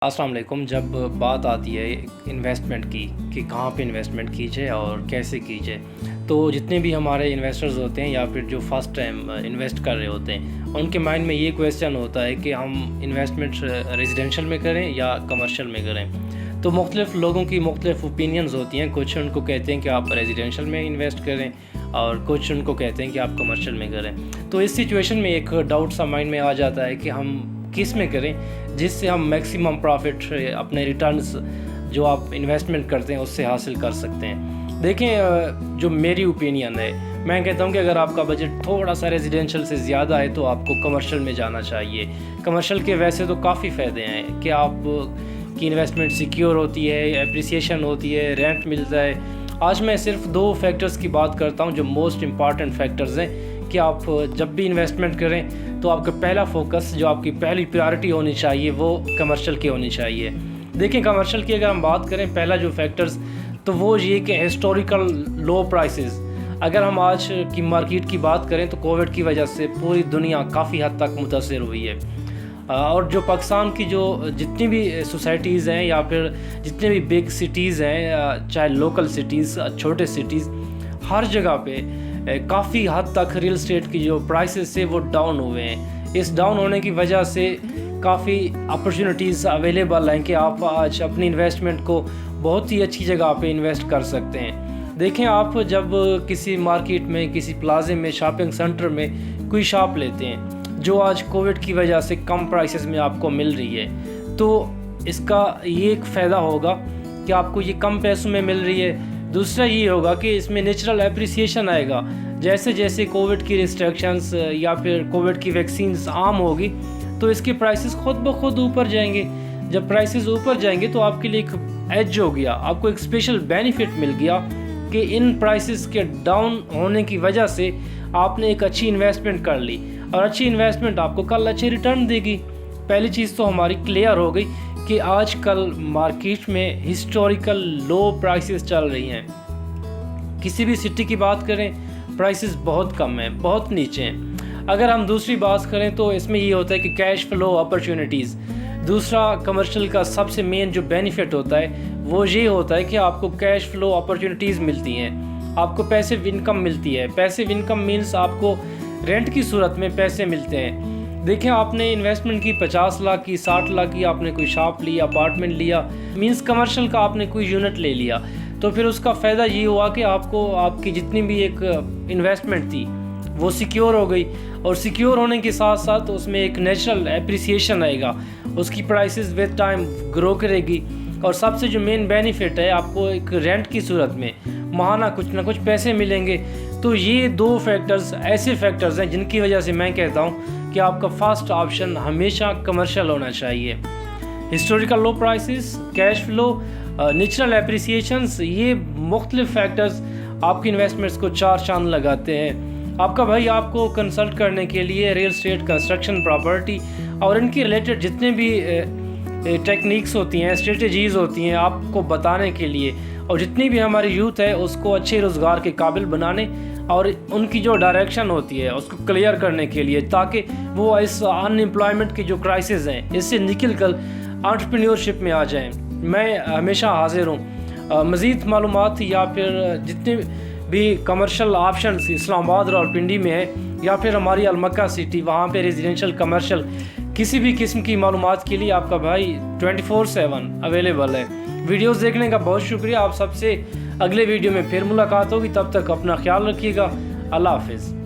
अस्सलाम वालेकुम। जब बात आती है इन्वेस्टमेंट की कि कहाँ पे इन्वेस्टमेंट कीजिए और कैसे कीजिए, तो जितने भी हमारे इन्वेस्टर्स होते हैं या फिर जो फ़र्स्ट टाइम इन्वेस्ट कर रहे होते हैं, उनके माइंड में ये क्वेश्चन होता है कि हम इन्वेस्टमेंट रेजिडेंशियल में करें या कमर्शियल में करें। तो मुख्तलिफ़ लोगों की मुख्तलिफ़ ओपिनियंस होती हैं। कुछ उनको कहते हैं कि आप रेजिडेंशियल में इन्वेस्ट करें और कुछ उनको कहते हैं कि आप कमर्शियल में करें। तो इस सिचुएशन में एक डाउट सा माइंड में आ जाता है कि हम किस में करें जिससे हम मैक्सिमम प्रॉफिट अपने रिटर्न्स जो आप इन्वेस्टमेंट करते हैं उससे हासिल कर सकते हैं। देखें, जो मेरी ओपिनियन है, मैं कहता हूं कि अगर आपका बजट थोड़ा सा रेजिडेंशियल से ज़्यादा है तो आपको कमर्शियल में जाना चाहिए। कमर्शियल के वैसे तो काफ़ी फ़ायदे हैं कि आप की इन्वेस्टमेंट सिक्योर होती है, एप्रिसिएशन होती है, रेंट मिलता है। आज मैं सिर्फ 2 फैक्टर्स की बात करता हूं जो मोस्ट इम्पॉर्टेंट फैक्टर्स हैं कि आप जब भी इन्वेस्टमेंट करें तो आपका पहला फोकस, जो आपकी पहली प्रायोरिटी होनी चाहिए, वो कमर्शियल की होनी चाहिए। देखिए, कमर्शियल की अगर हम बात करें, पहला जो फैक्टर्स तो वो ये कि हिस्टोरिकल लो प्राइसेस। अगर हम आज की मार्केट की बात करें तो कोविड की वजह से पूरी दुनिया काफ़ी हद तक मुतासिर हुई है और जो पाकिस्तान की जो जितनी भी सोसाइटीज़ हैं या फिर जितने भी बिग सिटीज़ हैं, चाहे लोकल सिटीज़, छोटे सिटीज़, हर जगह पे काफ़ी हद तक रियल एस्टेट की जो प्राइसेस है वो डाउन हुए हैं। इस डाउन होने की वजह से काफ़ी अपॉर्चुनिटीज़ अवेलेबल हैं कि आप आज अपनी इन्वेस्टमेंट को बहुत ही अच्छी जगह पे इन्वेस्ट कर सकते हैं। देखें, आप जब किसी मार्केट में, किसी प्लाजे में, शॉपिंग सेंटर में कोई शॉप लेते हैं जो आज कोविड की वजह से कम प्राइसेस में आपको मिल रही है, तो इसका ये एक फ़ायदा होगा कि आपको ये कम पैसों में मिल रही है। दूसरा ये होगा कि इसमें नेचुरल एप्रिसिएशन आएगा। जैसे जैसे कोविड की रिस्ट्रिक्शंस या फिर कोविड की वैक्सीन्स आम होगी तो इसके प्राइसेस खुद ब खुद ऊपर जाएंगे। जब प्राइसेस ऊपर जाएंगे तो आपके लिए एक एज हो गया, आपको एक स्पेशल बेनिफिट मिल गया कि इन प्राइसेस के डाउन होने की वजह से आपने एक अच्छी इन्वेस्टमेंट कर ली और अच्छी इन्वेस्टमेंट आपको कल अच्छे रिटर्न देगी। पहली चीज़ तो हमारी क्लियर हो गई कि आजकल मार्केट में हिस्टोरिकल लो प्राइसेस चल रही हैं। किसी भी सिटी की बात करें, प्राइसेस बहुत कम हैं, बहुत नीचे हैं। अगर हम दूसरी बात करें तो इसमें ये होता है कि कैश फ्लो अपॉर्चुनिटीज़। दूसरा, कमर्शियल का सबसे मेन जो बेनिफिट होता है वो ये होता है कि आपको कैश फ्लो अपॉर्चुनिटीज़ मिलती हैं, आपको पैसिव इनकम मिलती है। पैसिव इनकम मीन्स आपको रेंट की सूरत में पैसे मिलते हैं। देखें, आपने इन्वेस्टमेंट की 50 लाख की, 60 लाख की, आपने कोई शॉप ली, अपार्टमेंट लिया, मींस कमर्शियल का आपने कोई यूनिट ले लिया, तो फिर उसका फ़ायदा ये हुआ कि आपको आपकी जितनी भी एक इन्वेस्टमेंट थी वो सिक्योर हो गई और सिक्योर होने के साथ साथ उसमें एक नेचुरल एप्रिसिएशन आएगा, उसकी प्राइसेस विद टाइम ग्रो करेगी। और सबसे जो मेन बेनिफिट है, आपको एक रेंट की सूरत में माहाना कुछ ना कुछ पैसे मिलेंगे। तो ये 2 फैक्टर्स ऐसे फैक्टर्स हैं जिनकी वजह से मैं कहता हूँ कि आपका फर्स्ट ऑप्शन हमेशा कमर्शियल होना चाहिए। Historical low prices, cash flow, natural appreciations, ये मुख्तलिफ फैक्टर्स आपकी इन्वेस्टमेंट्स को 4 चांद लगाते हैं। आपका भाई आपको कंसल्ट करने के लिए रियल एस्टेट, कंस्ट्रक्शन, प्रॉपर्टी और इनकी रिलेटेड जितने भी टेक्निक्स होती हैं, स्ट्रेटजीज़ होती हैं, आपको बताने के लिए, और जितनी भी हमारी यूथ है उसको अच्छे रोज़गार के काबिल बनाने और उनकी जो डायरेक्शन होती है उसको क्लियर करने के लिए, ताकि वो इस अनएम्प्लॉयमेंट की जो क्राइसिस हैं इससे निकल कर एंटरप्रेन्योरशिप में आ जाएं। मैं हमेशा हाजिर हूँ। मज़ीद मालूमात या फिर जितने भी कमर्शियल ऑप्शंस इस्लामाबाद और पिंडी में है या फिर हमारी अलमक्का सिटी, वहाँ पे रेजिडेंशियल, कमर्शियल, किसी भी किस्म की मालूमात के लिए आपका भाई 24/7 अवेलेबल है। वीडियोस देखने का बहुत शुक्रिया। आप सबसे अगले वीडियो में फिर मुलाकात होगी। तब तक अपना ख्याल रखिएगा। अल्लाह हाफिज़।